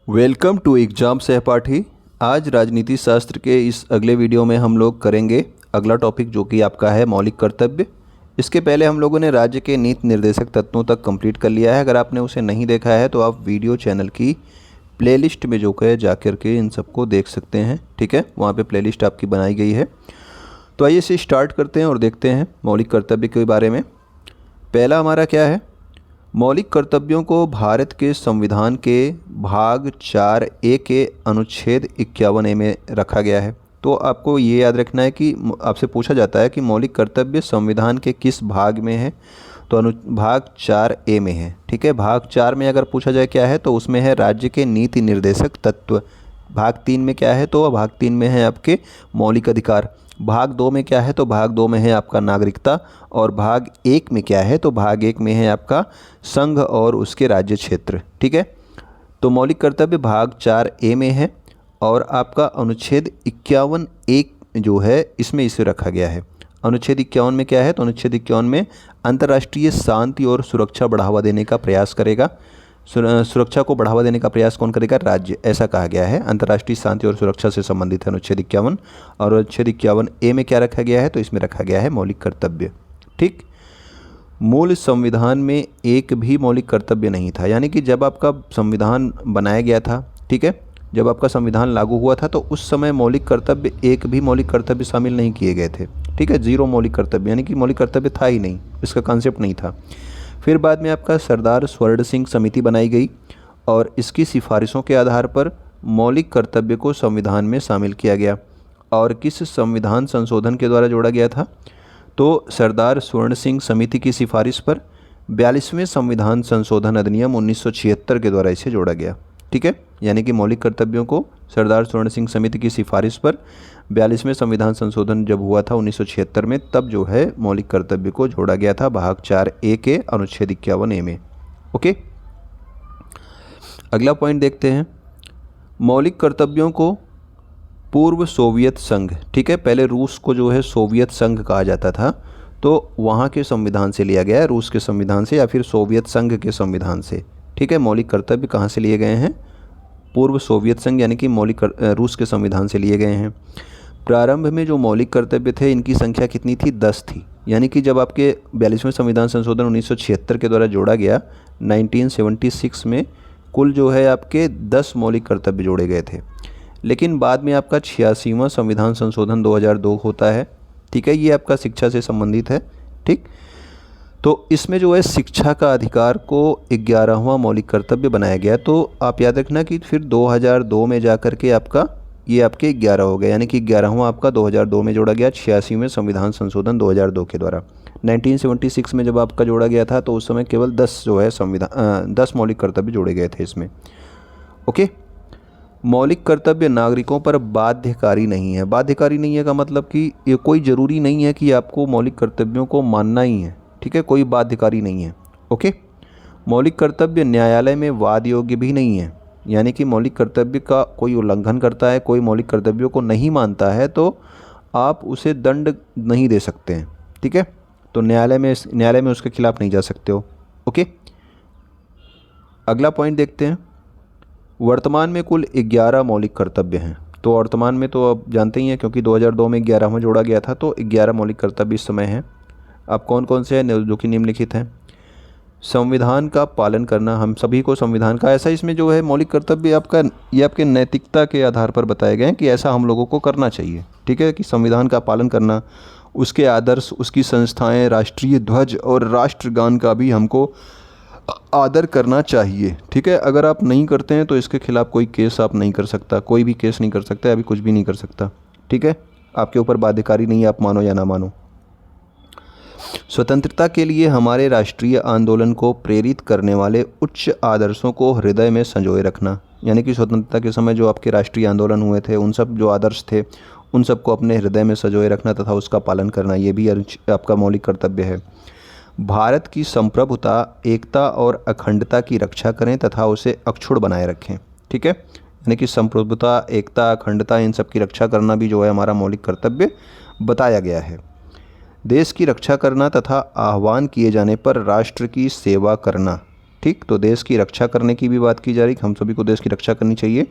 Welcome to exam सहपाठी। आज राजनीति शास्त्र के इस अगले वीडियो में हम लोग करेंगे अगला टॉपिक जो कि आपका है मौलिक कर्तव्य। इसके पहले हम लोगों ने राज्य के नीति निर्देशक तत्वों तक कंप्लीट कर लिया है। अगर आपने उसे नहीं देखा है तो आप वीडियो चैनल की प्लेलिस्ट में जो है जा कर के इन सबको देख सकते हैं। ठीक है, वहाँ पे प्लेलिस्ट आपकी बनाई गई है। तो आइए इसे स्टार्ट करते हैं और देखते हैं मौलिक कर्तव्य के बारे में। पहला हमारा क्या है, मौलिक कर्तव्यों को भारत के संविधान के भाग 4A के अनुच्छेद 51A में रखा गया है। तो आपको ये याद रखना है कि आपसे पूछा जाता है कि मौलिक कर्तव्य संविधान के किस भाग में है, तो भाग 4A में है। ठीक है, भाग 4 में अगर पूछा जाए क्या है तो उसमें है राज्य के नीति निर्देशक तत्व। भाग 3 में क्या है, तो भाग 3 में है आपके मौलिक अधिकार। भाग 2 में क्या है, तो भाग 2 में है आपका नागरिकता। और भाग 1 में क्या है, तो भाग 1 में है आपका संघ और उसके राज्य क्षेत्र। ठीक है, तो मौलिक कर्तव्य भाग 4A में है और आपका अनुच्छेद 51 जो है इसमें इसे रखा गया है। अनुच्छेद 51 में क्या है, तो अनुच्छेद 51 में अंतर्राष्ट्रीय शांति और सुरक्षा बढ़ावा देने का प्रयास करेगा। सुरक्षा को बढ़ावा देने का प्रयास कौन करेगा, राज्य, ऐसा कहा गया है। अंतर्राष्ट्रीय शांति और सुरक्षा से संबंधित है अनुच्छेद 51। और अनुच्छेद 51A में क्या रखा गया है, तो इसमें रखा गया है मौलिक कर्तव्य। ठीक, मूल संविधान में एक भी मौलिक कर्तव्य नहीं था, यानी कि जब आपका संविधान बनाया गया था, ठीक है, जब आपका संविधान लागू हुआ था तो उस समय मौलिक कर्तव्य, एक भी मौलिक कर्तव्य शामिल नहीं किए गए थे। ठीक है, जीरो मौलिक कर्तव्य, यानी कि मौलिक कर्तव्य था ही नहीं, इसका कॉन्सेप्ट नहीं था। फिर बाद में आपका सरदार स्वर्ण सिंह समिति बनाई गई और इसकी सिफारिशों के आधार पर मौलिक कर्तव्य को संविधान में शामिल किया गया। और किस संविधान संशोधन के द्वारा जोड़ा गया था, तो सरदार स्वर्ण सिंह समिति की सिफारिश पर 42वें संविधान संशोधन अधिनियम 1976 के द्वारा इसे जोड़ा गया। ठीक है, यानी कि मौलिक कर्तव्यों को सरदार स्वर्ण सिंह समिति की सिफारिश पर 42वें संविधान संशोधन जब हुआ था 1976 में, तब जो है मौलिक कर्तव्य को जोड़ा गया था भाग 4A के अनुच्छेद 51A में। ओके, अगला पॉइंट देखते हैं, मौलिक कर्तव्यों को पूर्व सोवियत संघ, ठीक है, पहले रूस को जो है सोवियत संघ कहा जाता था, तो वहाँ के संविधान से लिया गया है, रूस के संविधान से या फिर सोवियत संघ के संविधान से। ठीक है, मौलिक कर्तव्य कहाँ से लिए गए हैं, पूर्व सोवियत संघ यानी कि रूस के संविधान से लिए गए हैं। प्रारंभ में जो मौलिक कर्तव्य थे इनकी संख्या कितनी थी, 10 थी। यानी कि जब आपके 42वें संविधान संशोधन 1976 के द्वारा जोड़ा गया 1976 में, कुल जो है आपके 10 मौलिक कर्तव्य जोड़े गए थे। लेकिन बाद में आपका 86वां संविधान संशोधन 2002 होता है। ठीक है, ये आपका शिक्षा से संबंधित है। ठीक, तो इसमें जो है शिक्षा का अधिकार को 11वां मौलिक कर्तव्य बनाया गया। तो आप याद रखना कि फिर 2002 में जाकर के आपका ये आपके 11 हो गए, यानी कि 11वां आपका 2002 में जोड़ा गया 86वें संविधान संशोधन 2002 के द्वारा। 1976 में जब आपका जोड़ा गया था तो उस समय केवल 10 जो है 10 मौलिक कर्तव्य जोड़े गए थे इसमें। ओके, मौलिक कर्तव्य नागरिकों पर बाध्यकारी नहीं है। बाध्यकारी नहीं है का मतलब कि ये कोई ज़रूरी नहीं है कि आपको मौलिक कर्तव्यों को मानना ही है। ठीक है, कोई बाध्यकारी नहीं है। ओके, मौलिक कर्तव्य न्यायालय में वाद योग्य भी नहीं है, यानी कि मौलिक कर्तव्य का कोई उल्लंघन करता है, कोई मौलिक कर्तव्यों को नहीं मानता है तो आप उसे दंड नहीं दे सकते हैं। ठीक है, तो न्यायालय में उसके खिलाफ नहीं जा सकते हो। ओके, अगला पॉइंट देखते हैं, वर्तमान में कुल 11 मौलिक कर्तव्य हैं। तो वर्तमान में तो आप जानते ही हैं, क्योंकि 2002 में 11वां जोड़ा गया था, तो 11 मौलिक कर्तव्य इस समय हैं। अब कौन कौन से हैं, जो कि निम्नलिखित हैं। संविधान का पालन करना, हम सभी को संविधान का, ऐसा इसमें जो है मौलिक कर्तव्य आपका, ये आपके नैतिकता के आधार पर बताए गए हैं कि ऐसा हम लोगों को करना चाहिए। ठीक है, कि संविधान का पालन करना, उसके आदर्श, उसकी संस्थाएं, राष्ट्रीय ध्वज और राष्ट्रगान का भी हमको आदर करना चाहिए। ठीक है, अगर आप नहीं करते हैं तो इसके खिलाफ कोई केस आप नहीं कर सकता, कोई भी केस नहीं कर सकता, अभी कुछ भी नहीं कर सकता। ठीक है, आपके ऊपर बाध्यकारी नहीं है, आप मानो या ना मानो। स्वतंत्रता के लिए हमारे राष्ट्रीय आंदोलन को प्रेरित करने वाले उच्च आदर्शों को हृदय में संजोए रखना, यानी कि स्वतंत्रता के समय जो आपके राष्ट्रीय आंदोलन हुए थे उन सब जो आदर्श थे उन सबको अपने हृदय में संजोए रखना तथा उसका पालन करना, ये भी आपका मौलिक कर्तव्य है। भारत की संप्रभुता, एकता और अखंडता की रक्षा करें तथा उसे अक्षुण्ण बनाए रखें। ठीक है, यानी कि संप्रभुता, एकता, अखंडता, इन सब की रक्षा करना भी जो है हमारा मौलिक कर्तव्य बताया गया है। देश की रक्षा करना तथा आह्वान किए जाने पर राष्ट्र की सेवा करना। ठीक। तो देश की रक्षा करने की भी बात की जा रही, हम सभी को देश की रक्षा करनी चाहिए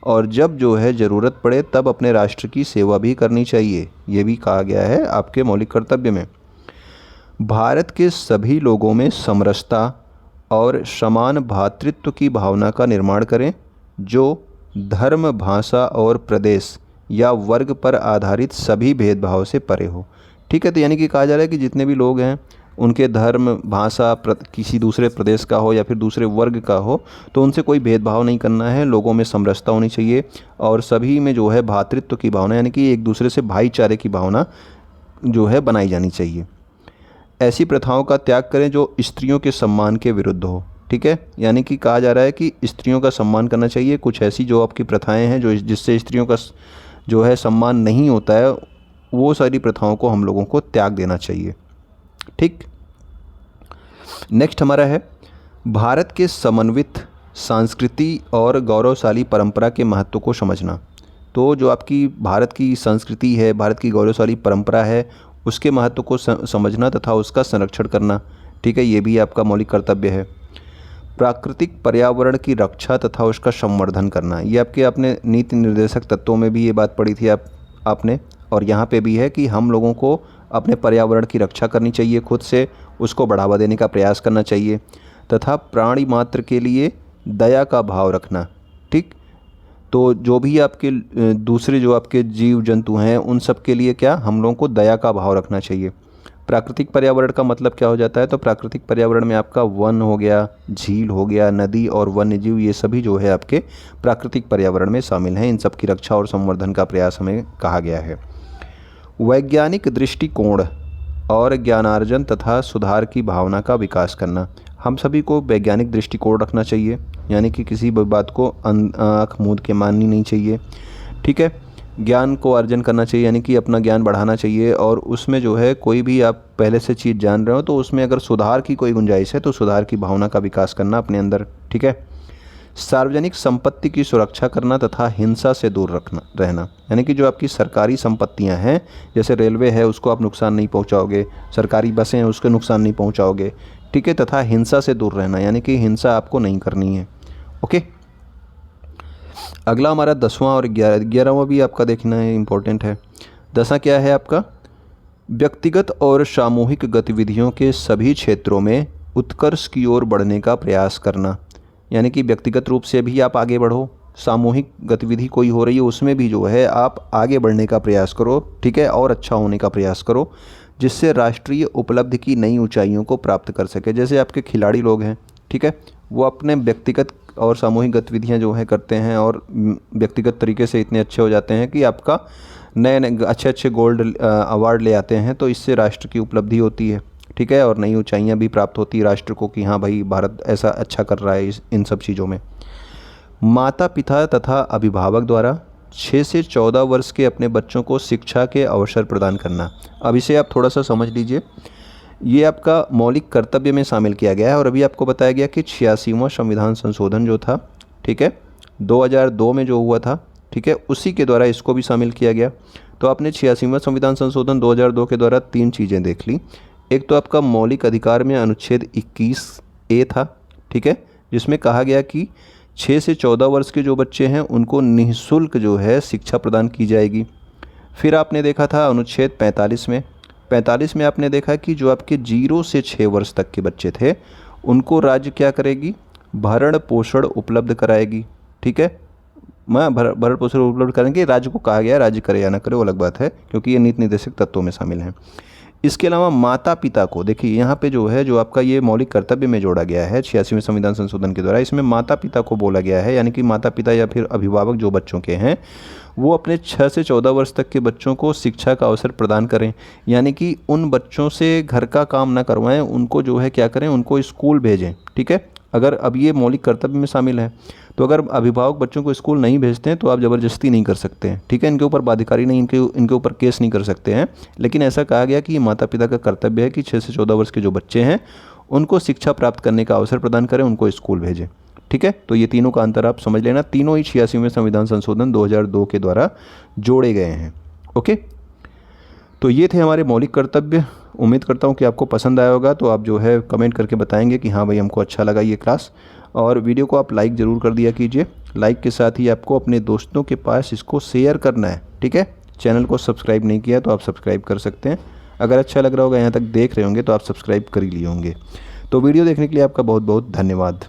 और जब जो है ज़रूरत पड़े तब अपने राष्ट्र की सेवा भी करनी चाहिए, ये भी कहा गया है आपके मौलिक कर्तव्य में। भारत के सभी लोगों में समरसता और समान भ्रातृत्व की भावना का निर्माण करें, जो धर्म, भाषा और प्रदेश या वर्ग पर आधारित सभी भेदभाव से परे हो। ठीक है, तो यानी कि कहा जा रहा है कि जितने भी लोग हैं उनके धर्म, भाषा, किसी दूसरे प्रदेश का हो या फिर दूसरे वर्ग का हो, तो उनसे कोई भेदभाव नहीं करना है। लोगों में समरसता होनी चाहिए और सभी में जो है भ्रातृत्व की भावना, यानी कि एक दूसरे से भाईचारे की भावना जो है बनाई जानी चाहिए। ऐसी प्रथाओं का त्याग करें जो स्त्रियों के सम्मान के विरुद्ध हो। ठीक है, यानी कि कहा जा रहा है कि स्त्रियों का सम्मान करना चाहिए। कुछ ऐसी जो आपकी प्रथाएं हैं जो जिससे स्त्रियों का जो है सम्मान नहीं होता है, वो सारी प्रथाओं को हम लोगों को त्याग देना चाहिए। ठीक। नेक्स्ट हमारा है भारत के समन्वित संस्कृति और गौरवशाली परंपरा के महत्व को समझना। तो जो आपकी भारत की संस्कृति है, भारत की गौरवशाली परंपरा है, उसके महत्व को समझना तथा उसका संरक्षण करना। ठीक है, ये भी आपका मौलिक कर्तव्य है। प्राकृतिक पर्यावरण की रक्षा तथा उसका संवर्धन करना, ये आपने नीति निर्देशक तत्वों में भी ये बात पढ़ी थी आपने, और यहाँ पे भी है कि हम लोगों को अपने पर्यावरण की रक्षा करनी चाहिए, खुद से उसको बढ़ावा देने का प्रयास करना चाहिए तथा प्राणी मात्र के लिए दया का भाव रखना। ठीक। तो जो भी आपके दूसरे जो आपके जीव जंतु हैं उन सब के लिए क्या हम लोगों को दया का भाव रखना चाहिए। प्राकृतिक पर्यावरण का मतलब क्या हो जाता है, तो प्राकृतिक पर्यावरण में आपका वन हो गया, झील हो गया, नदी और वन्य जीव, ये सभी जो है आपके प्राकृतिक पर्यावरण में शामिल हैं। इन सब की रक्षा और संवर्धन का प्रयास हमें कहा गया है। वैज्ञानिक दृष्टिकोण और ज्ञानार्जन तथा सुधार की भावना का विकास करना। हम सभी को वैज्ञानिक दृष्टिकोण रखना चाहिए, यानी कि किसी भी बात को आँख मूंद के माननी नहीं चाहिए। ठीक है, ज्ञान को अर्जन करना चाहिए, यानी कि अपना ज्ञान बढ़ाना चाहिए और उसमें जो है कोई भी आप पहले से चीज़ जान रहे हो तो उसमें अगर सुधार की कोई गुंजाइश है तो सुधार की भावना का विकास करना अपने अंदर। ठीक है। सार्वजनिक संपत्ति की सुरक्षा करना तथा हिंसा से दूर रहना, यानी कि जो आपकी सरकारी संपत्तियां हैं, जैसे रेलवे है उसको आप नुकसान नहीं पहुंचाओगे, सरकारी बसें हैं उसको नुकसान नहीं पहुंचाओगे। ठीक है, तथा हिंसा से दूर रहना, यानी कि हिंसा आपको नहीं करनी है। ओके। अगला हमारा 10वां और 11वां भी आपका देखना है, इम्पोर्टेंट है। 10वां क्या है आपका, व्यक्तिगत और सामूहिक गतिविधियों के सभी क्षेत्रों में उत्कर्ष की ओर बढ़ने का प्रयास करना, यानी कि व्यक्तिगत रूप से भी आप आगे बढ़ो, सामूहिक गतिविधि कोई हो रही है उसमें भी जो है आप आगे बढ़ने का प्रयास करो। ठीक है, और अच्छा होने का प्रयास करो, जिससे राष्ट्रीय उपलब्धि की नई ऊंचाइयों को प्राप्त कर सके। जैसे आपके खिलाड़ी लोग हैं, ठीक है, वो अपने व्यक्तिगत और सामूहिक गतिविधियां जो है करते हैं और व्यक्तिगत तरीके से इतने अच्छे हो जाते हैं कि आपका नए अच्छे गोल्ड अवार्ड ले आते हैं, तो इससे राष्ट्र की उपलब्धि होती है। ठीक है, और नई ऊंचाइयां भी प्राप्त होती है राष्ट्र को कि हाँ भाई भारत ऐसा अच्छा कर रहा है इन सब चीज़ों में। माता पिता तथा अभिभावक द्वारा 6 से 14 वर्ष के अपने बच्चों को शिक्षा के अवसर प्रदान करना। अब इसे आप थोड़ा सा समझ लीजिए, ये आपका मौलिक कर्तव्य में शामिल किया गया है और अभी आपको बताया गया कि 86वां संविधान संशोधन जो था, ठीक है, 2002 में जो हुआ था, ठीक है, उसी के द्वारा इसको भी शामिल किया गया। तो आपने 86वां संविधान संशोधन 2002 के द्वारा 3 चीज़ें देख ली। एक तो आपका मौलिक अधिकार में अनुच्छेद 21A था, ठीक है, जिसमें कहा गया कि 6 से 14 वर्ष के जो बच्चे हैं उनको निःशुल्क जो है शिक्षा प्रदान की जाएगी। फिर आपने देखा था अनुच्छेद 45 में आपने देखा कि जो आपके 0 से 6 वर्ष तक के बच्चे थे उनको राज्य क्या करेगी, भरण पोषण उपलब्ध कराएगी। ठीक है, भरण पोषण उपलब्ध करेंगे, राज्य को कहा गया है, राज्य करे या ना करे वो अलग बात है, क्योंकि ये नीति निर्देशक तत्वों में शामिल हैं। इसके अलावा माता पिता को देखिए यहाँ पे जो है, जो आपका ये मौलिक कर्तव्य में जोड़ा गया है 86वें संविधान संशोधन के द्वारा, इसमें माता पिता को बोला गया है, यानी कि माता पिता या फिर अभिभावक जो बच्चों के हैं वो अपने 6 से 14 वर्ष तक के बच्चों को शिक्षा का अवसर प्रदान करें, यानी कि उन बच्चों से घर का काम ना करवाएं, उनको जो है क्या करें, उनको स्कूल भेजें। ठीक है, अगर अब ये मौलिक कर्तव्य में शामिल है तो अगर अभिभावक बच्चों को स्कूल नहीं भेजते हैं तो आप ज़बरदस्ती नहीं कर सकते हैं। ठीक है, इनके ऊपर बाध्यकारी नहीं, इनके ऊपर केस नहीं कर सकते हैं, लेकिन ऐसा कहा गया कि ये माता पिता का कर्तव्य है कि 6 से 14 वर्ष के जो बच्चे हैं उनको शिक्षा प्राप्त करने का अवसर प्रदान करें, उनको स्कूल भेजें। ठीक है, तो ये तीनों का अंतर आप समझ लेना, तीनों ही 86वें संविधान संशोधन 2002 के द्वारा जोड़े गए हैं। ओके, तो ये थे हमारे मौलिक कर्तव्य। उम्मीद करता हूँ कि आपको पसंद आया होगा। तो आप जो है कमेंट करके बताएंगे कि हाँ भाई हमको अच्छा लगा ये क्लास। और वीडियो को आप लाइक ज़रूर कर दिया कीजिए। लाइक के साथ ही आपको अपने दोस्तों के पास इसको शेयर करना है, ठीक है। चैनल को सब्सक्राइब नहीं किया तो आप सब्सक्राइब कर सकते हैं। अगर अच्छा लग रहा होगा, यहाँ तक देख रहे होंगे तो आप सब्सक्राइब कर ही लिए होंगे। तो वीडियो देखने के लिए आपका बहुत बहुत धन्यवाद।